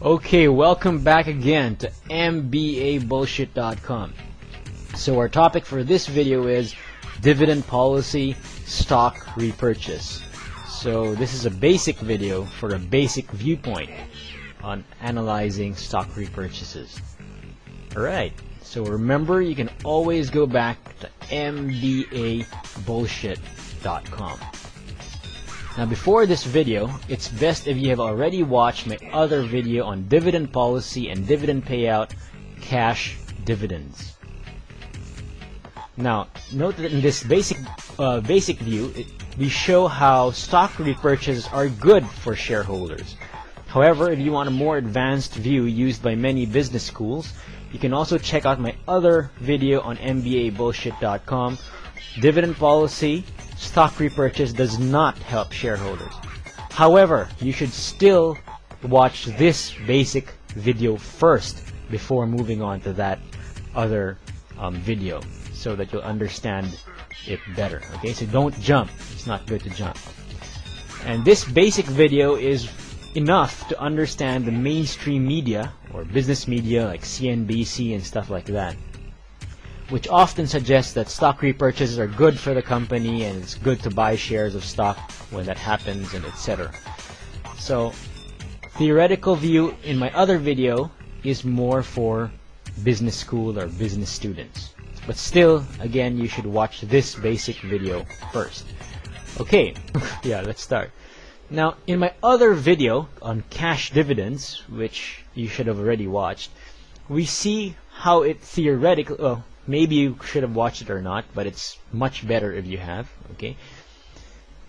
Okay, welcome back again to MBAbullshitDotCom. So our topic for this video is dividend policy, stock repurchase. So this is a basic video for a basic viewpoint on analyzing stock repurchases. Alright, so remember you can always go back to MBAbullshit.com. Now before this video, it's best if you have already watched my other video on dividend policy and dividend payout, cash dividends. Now note that in this basic view, we show how stock repurchases are good for shareholders. However, if you want a more advanced view used by many business schools, you can also check out my other video on MBAbullshit.com. Dividend policy, stock repurchase does not help shareholders. However, you should still watch this basic video first before moving on to that other video so that you'll understand it better. Okay, so don't jump. It's not good to jump. And this basic video is enough to understand the mainstream media or business media like CNBC and stuff like that, which often suggests that stock repurchases are good for the company and it's good to buy shares of stock when that happens and etc. So theoretical view in my other video is more for business school or business students. But still, again, you should watch this basic video first. Okay, yeah, let's start. Now, in my other video on cash dividends, which you should have already watched, we see how it theoretically, well, maybe you should have watched it or not, but it's much better if you have, okay?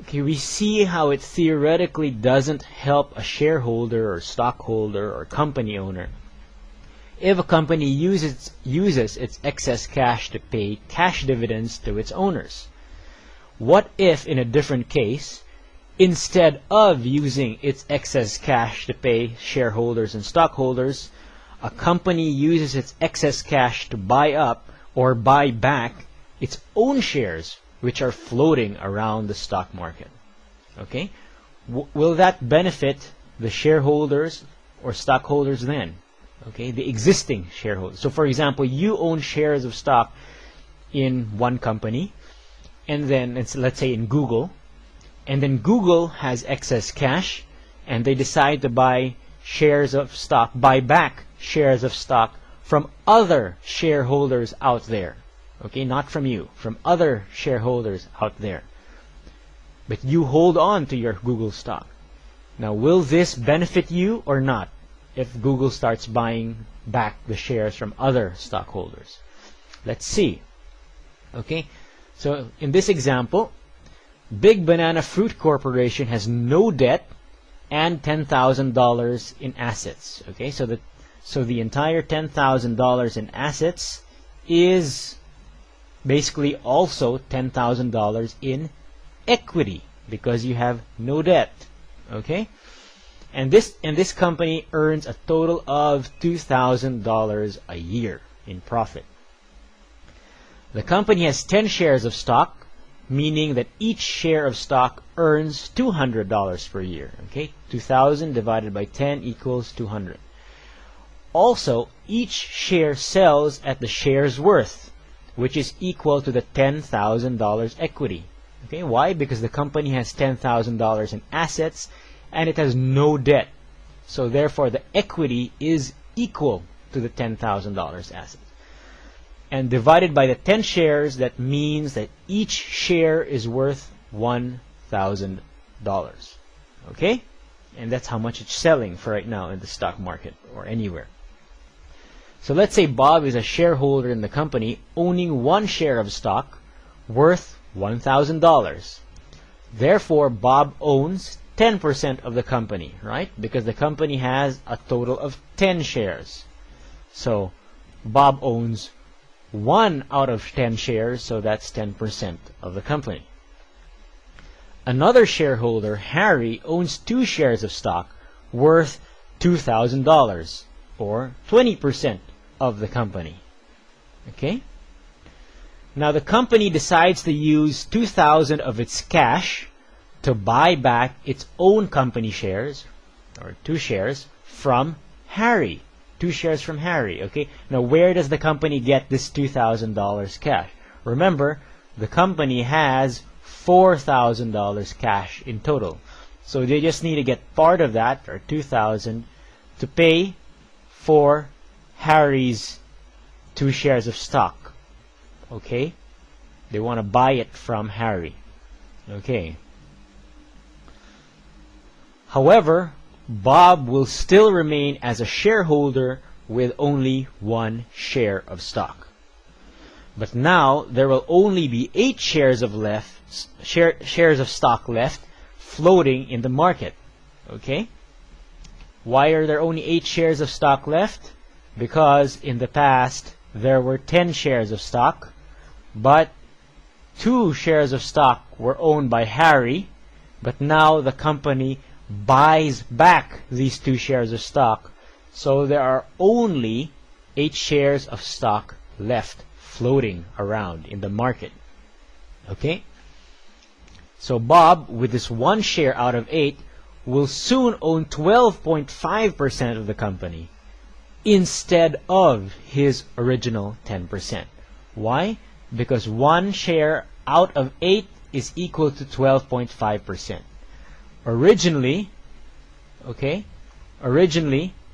Okay, we see how it theoretically doesn't help a shareholder or stockholder or company owner if a company uses its excess cash to pay cash dividends to its owners. What if, in a different case, instead of using its excess cash to pay shareholders and stockholders, a company uses its excess cash to buy up or buy back its own shares which are floating around the stock market? Okay, will that benefit the shareholders or stockholders then? Okay, the existing shareholders. So for example, you own shares of stock in one company, and then let's say in Google, and then Google has excess cash and they decide to buy shares of stock, buy back shares of stock from other shareholders out there. Okay, not from you, from other shareholders out there. But you hold on to your Google stock. Now, will this benefit you or not if Google starts buying back the shares from other stockholders? Let's see. Okay, so in this example, Big Banana Fruit Corporation has no debt and $10,000 in assets. Okay, so the entire $10,000 in assets is basically also $10,000 in equity because you have no debt. Okay, and this company earns a total of $2,000 a year in profit. The company has 10 shares of stock, meaning that each share of stock earns $200 per year. Okay, 2,000 divided by 10 equals 200. Also, each share sells at the share's worth, which is equal to the $10,000 equity. Okay, why? Because the company has $10,000 in assets and it has no debt. So therefore, the equity is equal to the $10,000 assets. And divided by the 10 shares, that means that each share is worth $1,000. Okay? And that's how much it's selling for right now in the stock market or anywhere. So let's say Bob is a shareholder in the company owning one share of stock worth $1,000. Therefore, Bob owns 10% of the company, right? Because the company has a total of 10 shares. So Bob owns 1 out of 10 shares, so that's 10% of the company. Another shareholder, Harry, owns 2 shares of stock worth $2,000 or 20% of the company. Okay? Now the company decides to use 2,000 of its cash to buy back its own company shares, or 2 shares, from Harry. 2 shares from Harry. Okay. Now, where does the company get this $2,000 cash? Remember, the company has $4,000 cash in total. So they just need to get part of that, or $2,000, to pay for Harry's 2 shares of stock. Okay? They want to buy it from Harry. Okay. However, Bob will still remain as a shareholder with only 1 share of stock. But now there will only be 8 shares of stock left floating in the market. Okay? Why are there only 8 shares of stock left? Because in the past there were 10 shares of stock, but 2 shares of stock were owned by Harry, but now the company buys back these 2 shares of stock, so there are only 8 shares of stock left floating around in the market. Okay? So Bob, with this 1 share out of 8, will soon own 12.5% of the company instead of his original 10%. Why? Because 1 share out of 8 is equal to 12.5%. Originally,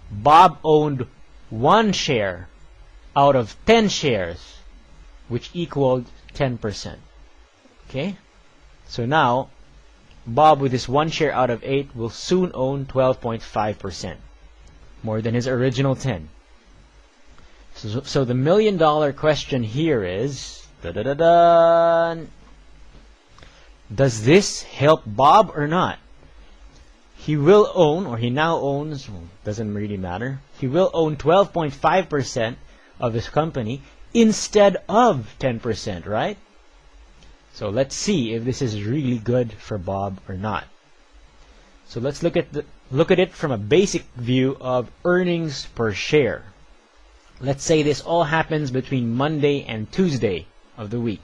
Bob owned 1 share out of 10 shares, which equaled 10%. Okay? So now, Bob, with his 1 share out of 8, will soon own 12.5%, more than his original 10. So the $1 million question here is, does this help Bob or not? He will own, or he now owns, well, doesn't really matter, he will own 12.5% of his company instead of 10%, right? So let's see if this is really good for Bob or not. So let's look at it from a basic view of earnings per share. Let's say this all happens between Monday and Tuesday of the week,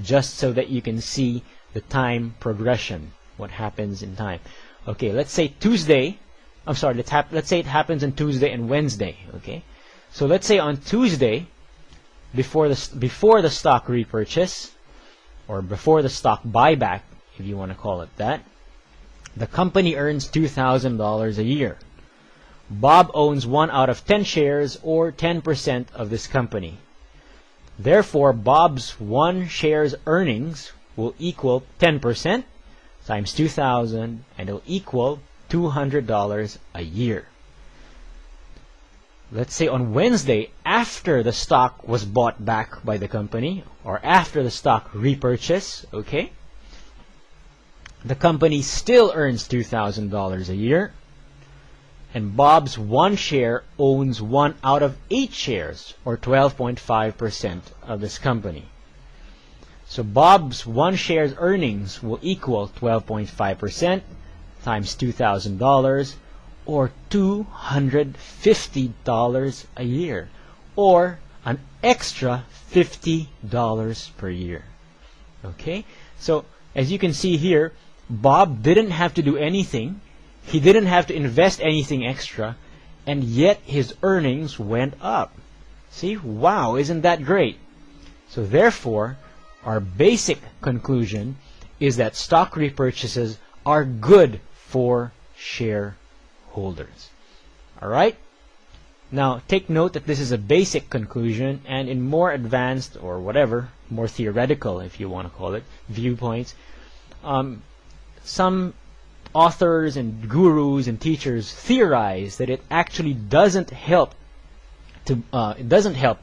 just so that you can see the time progression, what happens in time. Okay, let's say Tuesday, let's say it happens on Tuesday and Wednesday, okay? So let's say on Tuesday, before the stock repurchase, or before the stock buyback, if you want to call it that, the company earns $2,000 a year. Bob owns 1 out of 10 shares, or 10% of this company. Therefore, Bob's 1 share's earnings will equal 10% times 2,000, and it'll equal $200 a year. Let's say on Wednesday, after the stock was bought back by the company, or after the stock repurchase, okay, the company still earns $2,000 a year, and Bob's 1 share owns 1 out of 8 shares, or 12.5% of this company. So Bob's 1 share's earnings will equal 12.5% times $2,000, or $250 a year, or an extra $50 per year. Okay? So as you can see here, Bob didn't have to do anything. He didn't have to invest anything extra, and yet his earnings went up. See? Wow, isn't that great? So therefore, our basic conclusion is that stock repurchases are good for shareholders. Alright? Now, take note that this is a basic conclusion, and in more advanced, or whatever, more theoretical, if you want to call it, viewpoints, some authors and gurus and teachers theorize that it actually doesn't help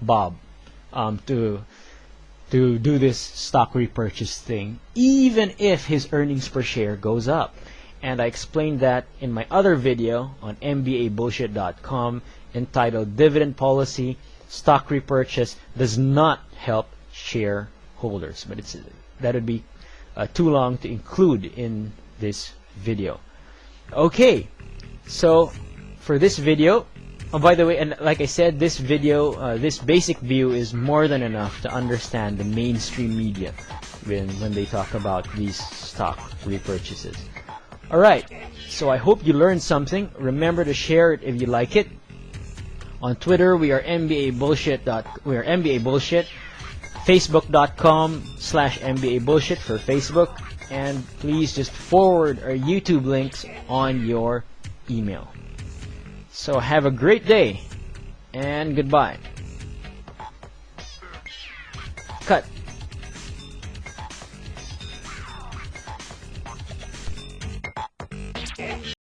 Bob to do this stock repurchase thing, even if his earnings per share goes up. And I explained that in my other video on MBAbullshitDotCom entitled Dividend Policy. Stock repurchase does not help shareholders, but that would be too long to include in this video. Okay, so for this video, oh, by the way, and like I said, this video, this basic view is more than enough to understand the mainstream media when they talk about these stock repurchases. Alright, so I hope you learned something. Remember to share it if you like it. On Twitter, we are MBAbullshit. Facebook.com/MBAbullshit for Facebook. And please just forward our YouTube links on your email. So have a great day, and goodbye. Cut.